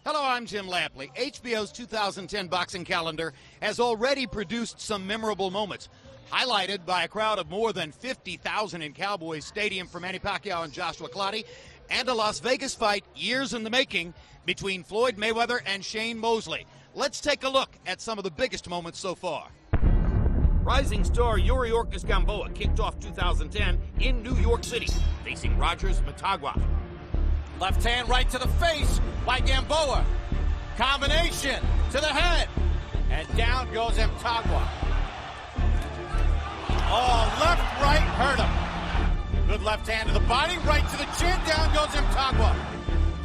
Hello, I'm Jim Lampley. HBO's 2010 boxing calendar has already produced some memorable moments, highlighted by a crowd of more than 50,000 in Cowboys Stadium for Manny Pacquiao and Joshua Clottey, and a Las Vegas fight years in the making between Floyd Mayweather and Shane Mosley. Let's take a look at some of the biggest moments so far. Rising star Yuri Orcus Gamboa kicked off 2010 in New York City, facing Rogers Matagua. Left hand right to the face by Gamboa. Combination to the head. And down goes Mtagwa. Oh, left, right, hurt him. Good left hand to the body, right to the chin, down goes Mtagwa.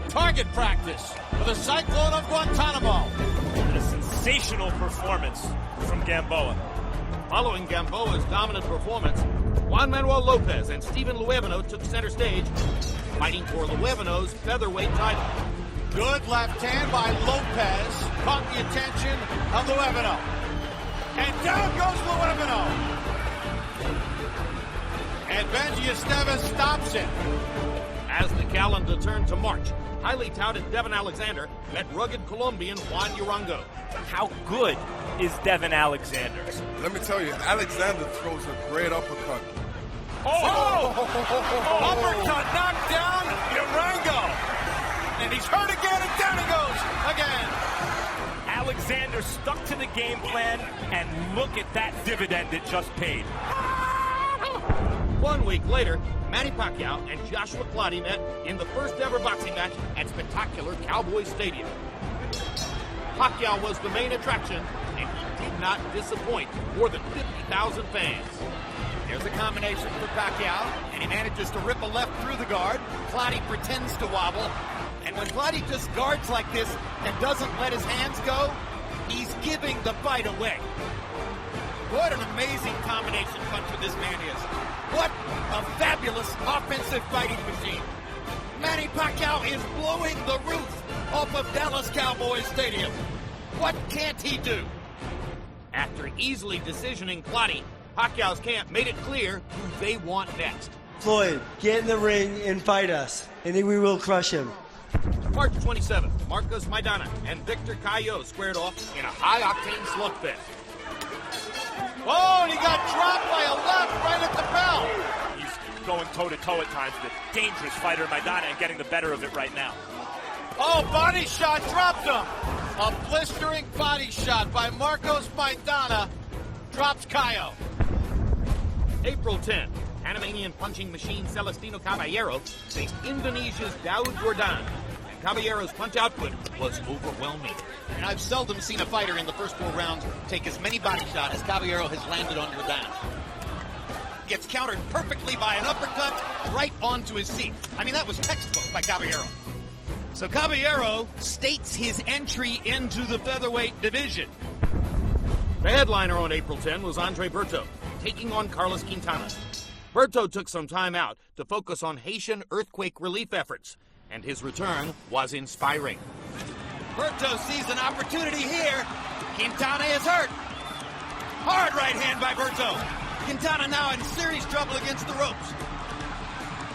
Target practice for the Cyclone of Guantanamo. A sensational performance from Gamboa. Following Gamboa's dominant performance, Juan Manuel Lopez and Stephen Luevano took center stage, fighting for Luevano's featherweight title. Good left hand by Lopez. Caught the attention of Luevano. And down goes Luevano. And Benji Esteves stops it. As the calendar turned to March, highly touted Devin Alexander met rugged Colombian Juan Urango. How good is Devin Alexander? Let me tell you, Alexander throws a great uppercut. Uppercut knocked down Urango. And he's hurt again, and down he goes again. Alexander stuck to the game plan, and look at that dividend it just paid. 1 week later, Manny Pacquiao and Joshua Clottey met in the first ever boxing match at spectacular Cowboys Stadium. Pacquiao was the main attraction, and he did not disappoint more than 50,000 fans. There's a combination for Pacquiao, and he manages to rip a left through the guard. Clottey pretends to wobble, and when Clottey just guards like this and doesn't let his hands go, he's giving the fight away. What an amazing combination puncher this man is. What a fabulous offensive fighting machine. Manny Pacquiao is blowing the roof off of Dallas Cowboys Stadium. What can't he do? After easily decisioning Clottey, Pacquiao's camp made it clear who they want next. Floyd, get in the ring and fight us, and then we will crush him. March 27th, Marcos Maidana and Victor Cayo squared off in a high-octane slugfest. Oh, and he got dropped by a left right at the bell. He's going toe-to-toe at times with a dangerous fighter, Maidana, and getting the better of it right now. Oh, body shot dropped him. A blistering body shot by Marcos Maidana drops Cayo. April 10th, Panamanian punching machine Celestino Caballero faced Indonesia's Daud Jordan, and Caballero's punch output was overwhelming. And I've seldom seen a fighter in the first 4 rounds take as many body shots as Caballero has landed on Jordan. Gets countered perfectly by an uppercut right onto his seat. I mean, that was textbook by Caballero. So Caballero states his entry into the featherweight division. The headliner on April 10 was Andre Berto, taking on Carlos Quintana. Berto took some time out to focus on Haitian earthquake relief efforts, and his return was inspiring. Berto sees an opportunity here. Quintana is hurt. Hard right hand by Berto. Quintana now in serious trouble against the ropes.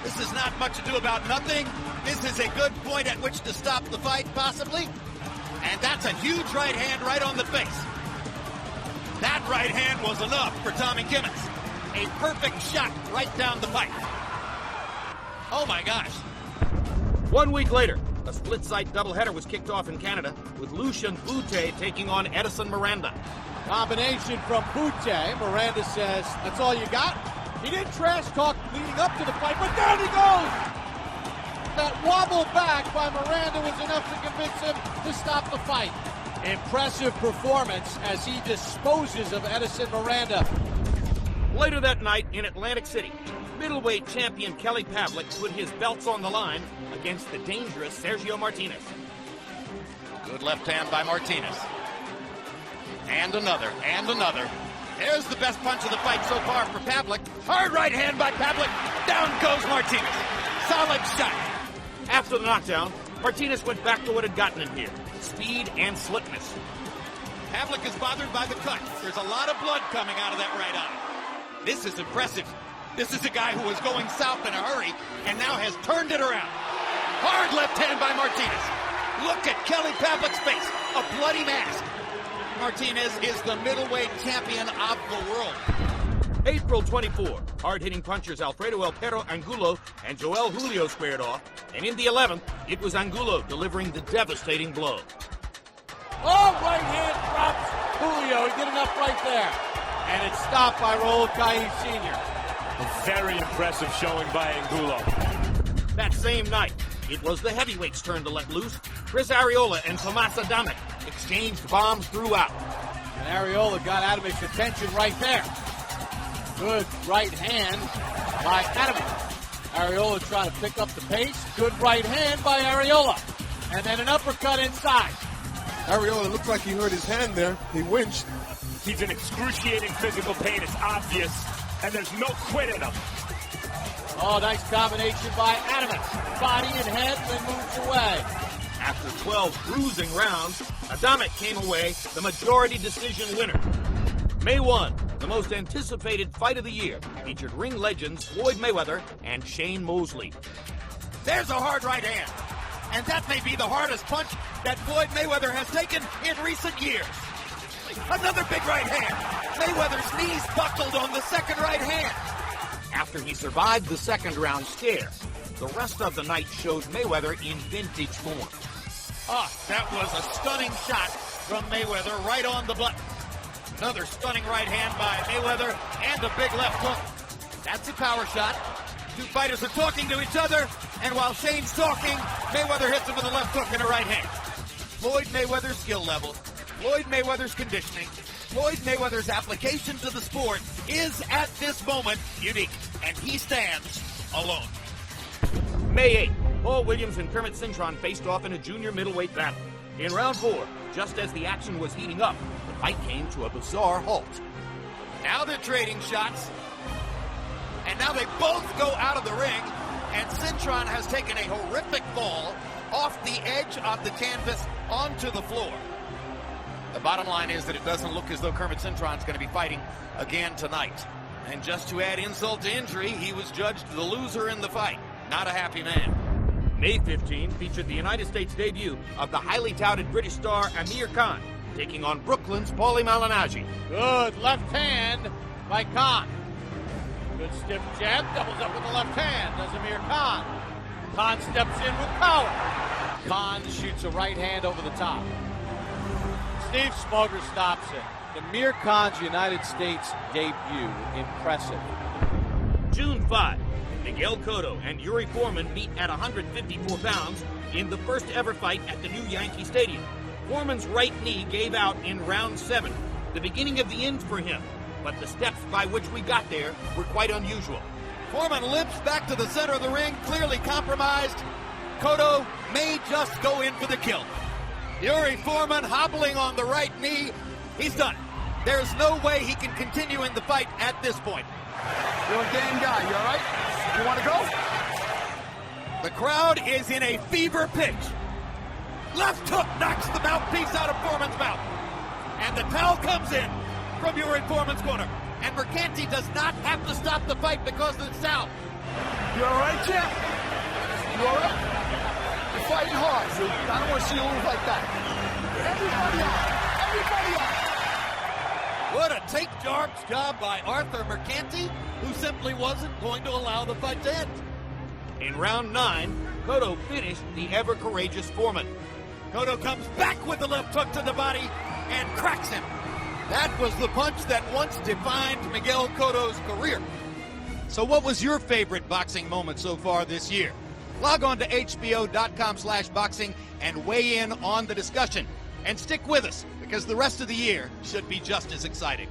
This is not much ado about nothing. This is a good point at which to stop the fight, possibly. And that's a huge right hand right on the face. That right hand was enough for Tommy Kimmons. A perfect shot right down the pipe. Oh my gosh. 1 week later, a split-site doubleheader was kicked off in Canada with Lucian Bute taking on Edison Miranda. Combination from Bute. Miranda says, that's all you got? He didn't trash talk leading up to the fight, but down he goes! That wobble back by Miranda was enough to convince him to stop the fight. Impressive performance as he disposes of Edison Miranda. Later that night in Atlantic City, middleweight champion Kelly Pavlik put his belts on the line against the dangerous Sergio Martinez. Good left hand by Martinez. And another, and another. There's the best punch of the fight so far for Pavlik. Hard right hand by Pavlik. Down goes Martinez. Solid shot. After the knockdown, Martinez went back to what had gotten him here, speed and slickness. Pavlik is bothered by the cut. There's a lot of blood coming out of that right eye. This is impressive. This is a guy who was going south in a hurry and now has turned it around. Hard left hand by Martinez. Look at Kelly Pavlik's face, a bloody mask. Martinez is the middleweight champion of the world. April 24, hard-hitting punchers Alfredo El Perro Angulo and Joel Julio squared off, and in the 11th, it was Angulo delivering the devastating blow. Oh, right hand drops Julio. He did enough right there. And it's stopped by Raul Cailles Sr. A very impressive showing by Angulo. That same night, it was the heavyweights' turn to let loose. Chris Arreola and Tomas Adamek exchanged bombs throughout. And Arreola got Adamek's attention right there. Good right hand by Adamek. Arreola trying to pick up the pace. Good right hand by Arreola. And then an uppercut inside. Arreola looked like he hurt his hand there. He winched. He's in excruciating physical pain. It's obvious. And there's no quit in him. Oh, nice combination by Adamek. Body and head, then moves away. After 12 bruising rounds, Adamek came away the majority decision winner. May 1, the most anticipated fight of the year, featured ring legends Floyd Mayweather and Shane Mosley. There's a hard right hand. And that may be the hardest punch that Floyd Mayweather has taken in recent years. Another big right hand. Mayweather's knees buckled on the second right hand. After he survived the second round scare, the rest of the night showed Mayweather in vintage form. That was a stunning shot from Mayweather right on the button. Another stunning right hand by Mayweather and a big left hook. That's a power shot. Two fighters are talking to each other, and while Shane's talking, Mayweather hits him with a left hook and a right hand. Floyd Mayweather's skill level, Floyd Mayweather's conditioning, Floyd Mayweather's application to the sport is at this moment unique, and he stands alone. May 8th, Paul Williams and Kermit Cintron faced off in a junior middleweight battle. In round 4, just as the action was heating up, the fight came to a bizarre halt. Now they're trading shots, and now they both go out of the ring, and Cintron has taken a horrific fall off the edge of the canvas onto the floor. The bottom line is that it doesn't look as though Kermit Cintron's going to be fighting again tonight. And just to add insult to injury, he was judged the loser in the fight. Not a happy man. May 15 featured the United States debut of the highly touted British star Amir Khan, taking on Brooklyn's Paulie Malignaggi. Good left hand by Khan. Good stiff jab, doubles up with the left hand, does Amir Khan. Khan steps in with power. Khan shoots a right hand over the top. Steve Smoger stops it. Amir Khan's United States debut, impressive. June 5, Miguel Cotto and Yuri Foreman meet at 154 pounds in the first ever fight at the new Yankee Stadium. Foreman's right knee gave out in round 7, the beginning of the end for him, but the steps by which we got there were quite unusual. Foreman limps back to the center of the ring, clearly compromised. Cotto may just go in for the kill. Yuri Foreman hobbling on the right knee. He's done. There's no way he can continue in the fight at this point. You're a game guy, you all right? You want to go? The crowd is in a fever pitch. Left hook knocks the mouthpiece out of Foreman's mouth. And the towel comes in from Yuri Foreman's corner. And Mercanti does not have to stop the fight because of the towel. You all right, champ? You all right? You're fighting hard, so I don't want to see you move like that. Everybody out! Everybody out! What a take-charge job by Arthur Mercanti, who simply wasn't going to allow the fight to end. In round 9, Cotto finished the ever-courageous Foreman. Cotto comes back with the left hook to the body and cracks him. That was the punch that once defined Miguel Cotto's career. So what was your favorite boxing moment so far this year? Log on to HBO.com/boxing and weigh in on the discussion. And stick with us, because the rest of the year should be just as exciting.